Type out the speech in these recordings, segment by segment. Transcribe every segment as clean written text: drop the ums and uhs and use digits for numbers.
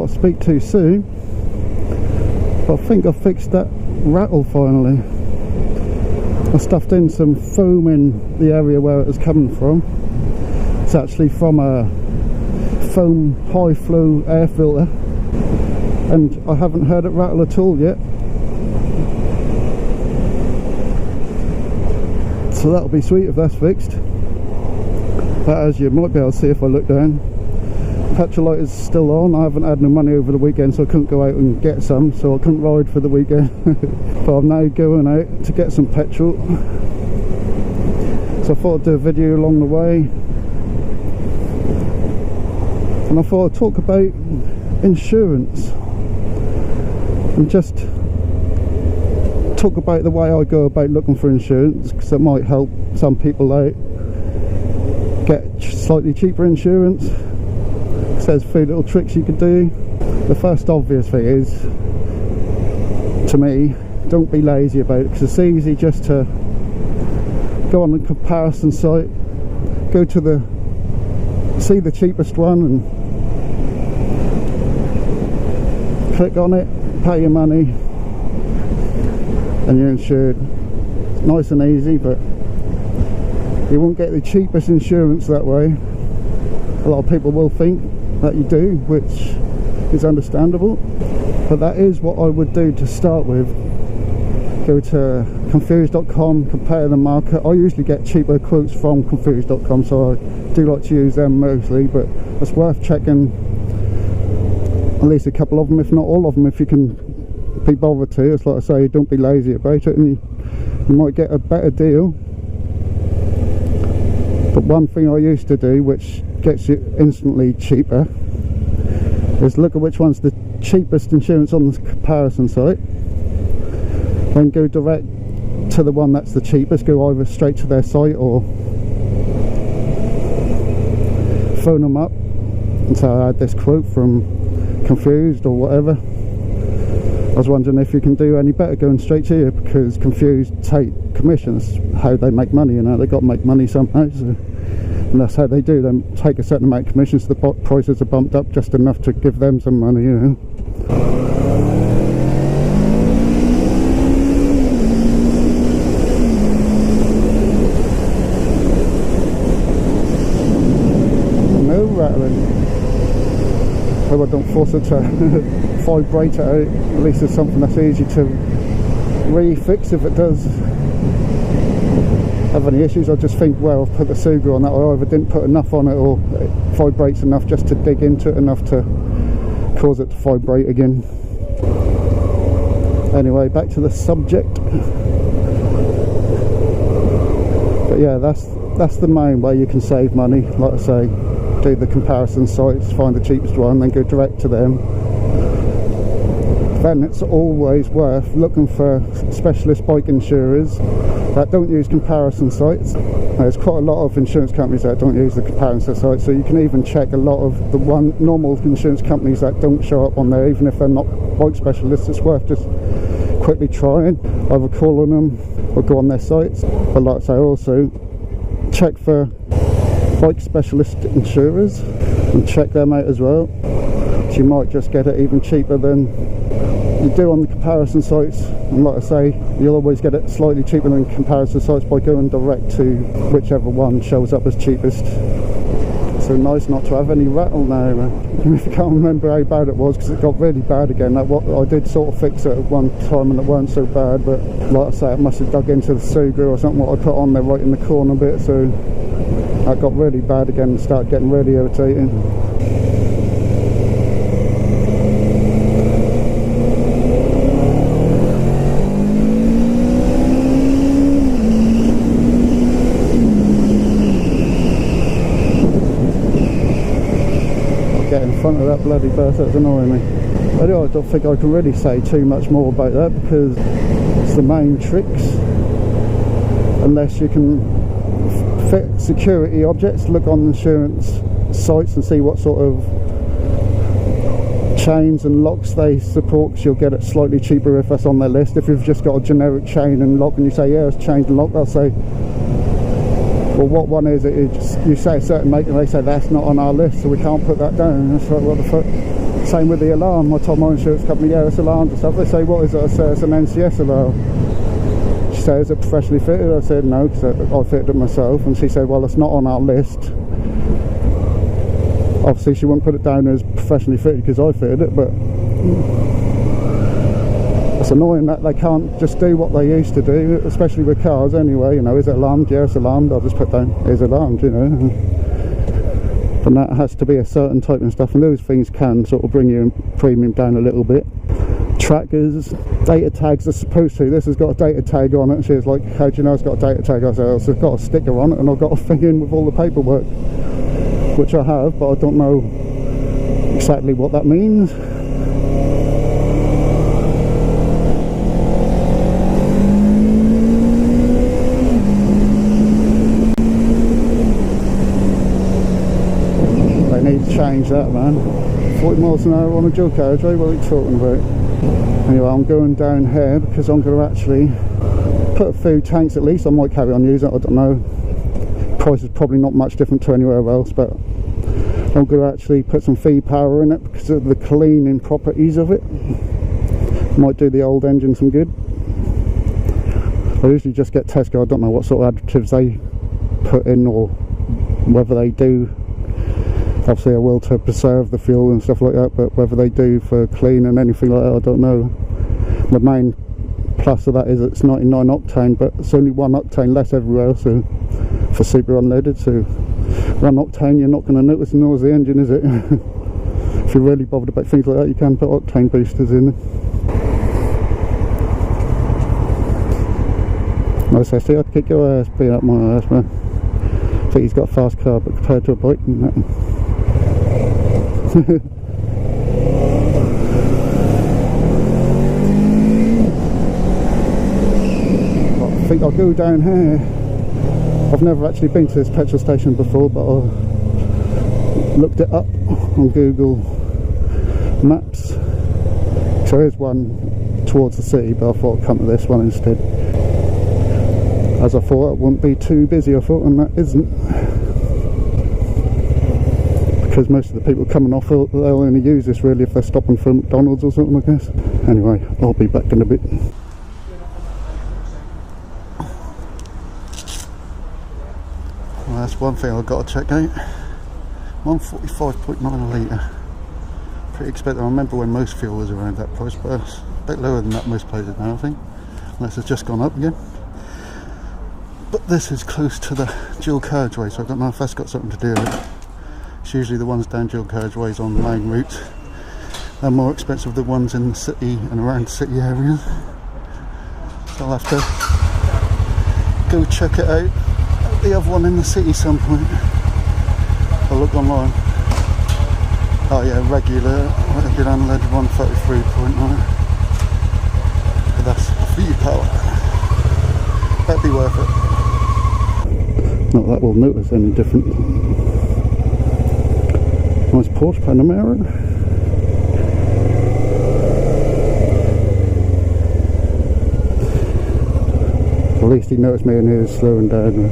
not speak too soon, but I think I fixed that rattle finally. I stuffed in some foam in the area where it was coming from. It's actually from a foam high flow air filter, and I haven't heard it rattle at all yet. So that'll be sweet if that's fixed. But as you might be able to see if I look down, petrol light is still on. I haven't had no money over the weekend, so I couldn't go out and get some, so I couldn't ride for the weekend. But I'm now going out to get some petrol, so I thought I'd do a video along the way. And I thought I'd talk about insurance and just talk about the way I go about looking for insurance, because it might help some people out get slightly cheaper insurance. There's a few little tricks you could do. The first obvious thing is, to me, don't be lazy about it, because it's easy just to go on the comparison site, go to see the cheapest one and click on it, pay your money, and you're insured. It's nice and easy, but you won't get the cheapest insurance that way. A lot of people will think that you do, which is understandable, but that is what I would do to start with. Go to confused.com, compare the market. I usually get cheaper quotes from confused.com, so I do like to use them mostly, but it's worth checking at least a couple of them, if not all of them, if you can be bothered to. It's like I say, don't be lazy about it, and you might get a better deal. But one thing I used to do, which gets you instantly cheaper, is look at which one's the cheapest insurance on the comparison site, then go direct to the one that's the cheapest. Go either straight to their site or phone them up and say, I had this quote from Confused or whatever. I was wondering if you can do any better going straight to you, because Confused take commissions, how they make money, you know, they got to make money somehow, so, and that's how they do. They take a certain amount of commissions, so the prices are bumped up just enough to give them some money, you know. No rattling. Hope I don't force it to vibrate it out. At least it's something that's easy to refix if it does have any issues. I just think, well, I've put the Suga on that, or I either didn't put enough on it, or it vibrates enough just to dig into it enough to cause it to vibrate again. Anyway, back to the subject. But yeah, that's the main way you can save money. Like I say, do the comparison sites, find the cheapest one, then go direct to them. Then it's always worth looking for specialist bike insurers that don't use comparison sites. There's quite a lot of insurance companies that don't use the comparison sites, so you can even check a lot of the normal insurance companies that don't show up on there, even if they're not bike specialists. It's worth just quickly trying, either calling them or go on their sites. But like I say, also check for bike specialist insurers and check them out as well. So you might just get it even cheaper than you do on the comparison sites, and like I say, you'll always get it slightly cheaper than comparison sites by going direct to whichever one shows up as cheapest. So nice not to have any rattle now. I can't remember how bad it was, because it got really bad again. I did sort of fix it at one time and it weren't so bad, but like I say, it must have dug into the Suga or something what I put on there right in the corner bit, so that got really bad again and started getting really irritating. Get in front of that bloody bus, that's annoying me. Anyway, I don't think I can really say too much more about that, because it's the main tricks. Unless you can fit security objects, look on insurance sites and see what sort of chains and locks they support, because you'll get it slightly cheaper if that's on their list. If you've just got a generic chain and lock and you say, yeah, it's chained and locked, they'll say, well, what one is it? You say a certain make and they say that's not on our list, so we can't put that down. And it's like, what the fuck? Same with the alarm. I told my insurance company, yeah, it's alarms and stuff. They say, what is it? I say, it's an NCS alarm. She said, is it professionally fitted? I said, no, because I fitted it myself. And she said, well, it's not on our list. Obviously, she wouldn't put it down as professionally fitted because I fitted it, but it's annoying that they can't just do what they used to do, especially with cars anyway. You know, is it alarmed? Yeah, it's alarmed. I'll just put down, is alarmed, you know. And that has to be a certain type and stuff, and those things can sort of bring your premium down a little bit. Trackers, data tags are supposed to. This has got a data tag on it, and she was like, how do you know it's got a data tag? I said, it's got a sticker on it, and I've got a thing in with all the paperwork, which I have, but I don't know exactly what that means. They need to change that, man. 40 miles an hour on a dual carriageway, what are you talking about? Anyway, I'm going down here because I'm going to actually put a few tanks at least. I might carry on using it, I don't know. Price is probably not much different to anywhere else, but I'm going to actually put some feed power in it because of the cleaning properties of it. Might do the old engine some good. I usually just get Tesco. I don't know what sort of additives they put in, or whether they do. Obviously I will to preserve the fuel and stuff like that, but whether they do for clean and anything like that, I don't know. The main plus of that is it's 99 octane, but it's only 1 octane less everywhere, so for super unleaded. So 1 octane, you're not going to notice the noise of the engine, is it? If you're really bothered about things like that, you can put octane boosters in. Nice ST, I'd kick your ass being up my ass, man. I think he's got a fast car, but compared to a bike, I think I'll go down here. I've never actually been to this petrol station before, but I looked it up on Google Maps. So there's one towards the city, but I thought I'd come to this one instead, as I thought it wouldn't be too busy, I thought, and that isn't. Because most of the people coming off, they'll only use this really if they're stopping for McDonald's or something, I guess. Anyway, I'll be back in a bit. Well, that's one thing I've got to check out. 145.9 litre. Pretty expensive. I remember when most fuel was around that price, but it's a bit lower than that most places now, I think. Unless it's just gone up again. But this is close to the dual carriageway, so I don't know if that's got something to do with it. It's usually the ones down dual carriageways on the main routes. They're more expensive than the ones in the city and around city areas. So I'll have to go check it out at the other one in the city some point. I'll look online. Oh yeah, regular unleaded 133.9. But that's feed power. That'd be worth it. Not that we'll notice any different. Nice Porsche Panamera. At least he noticed me and he was slowing down.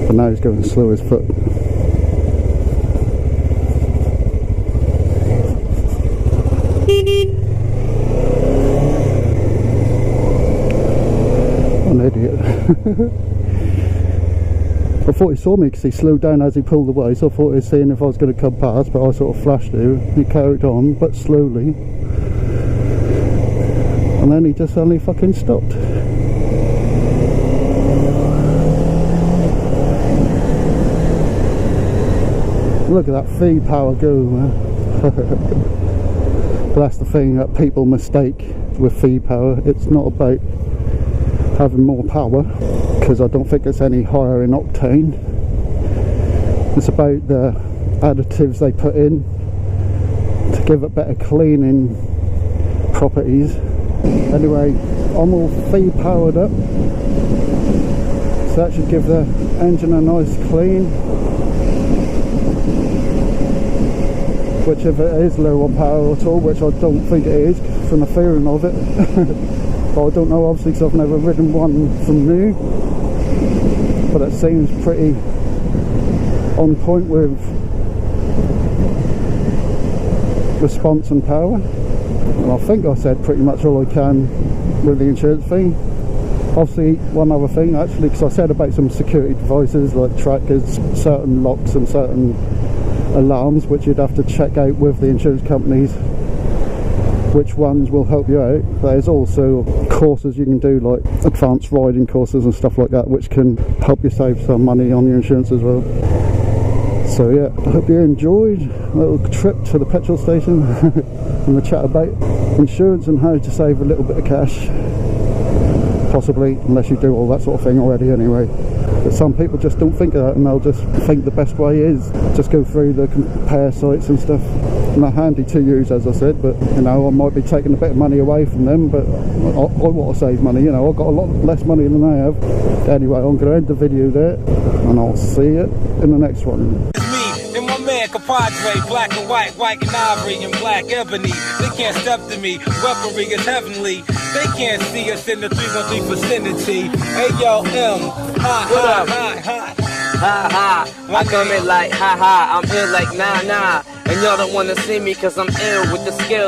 But now he's going slow as foot. An idiot. I thought he saw me because he slowed down as he pulled away, so I thought he was seeing if I was going to come past, but I sort of flashed him. He carried on, but slowly. And then he just suddenly fucking stopped. Look at that feed power go, man. But that's the thing that people mistake with feed power. It's not about having more power, because I don't think it's any higher in octane. It's about the additives they put in to give it better cleaning properties. Anyway, I'm all feed powered up, so that should give the engine a nice clean. Which, if it is low on power at all, which I don't think it is from the feeling of it. But I don't know, obviously, because I've never ridden one from new. But it seems pretty on point with response and power. And I think I said pretty much all I can with the insurance thing. Obviously, one other thing actually, because I said about some security devices like trackers, certain locks and certain alarms, which you'd have to check out with the insurance companies which ones will help you out. There's also courses you can do, like advanced riding courses and stuff like that, which can help you save some money on your insurance as well. So yeah, I hope you enjoyed a little trip to the petrol station and the chat about insurance and how to save a little bit of cash, possibly, unless you do all that sort of thing already anyway. But some people just don't think of that, and they'll just think the best way is just go through the compare sites and stuff. And they're handy to use, as I said, but you know, I might be taking a bit of money away from them, but I want to save money, you know. I've got a lot less money than I have. Anyway, I'm going to end the video there, and I'll see you in the next one. And my man compadre, black and white, white and ivory, and black ebony. They can't step to me, weaponry is heavenly. They can't see us in the 313 vicinity. Hey yo, M, ha ha ha ha. Ha ha, I come in like ha ha, I'm ill like nah nah. And y'all don't wanna see me cause I'm ill with the skill.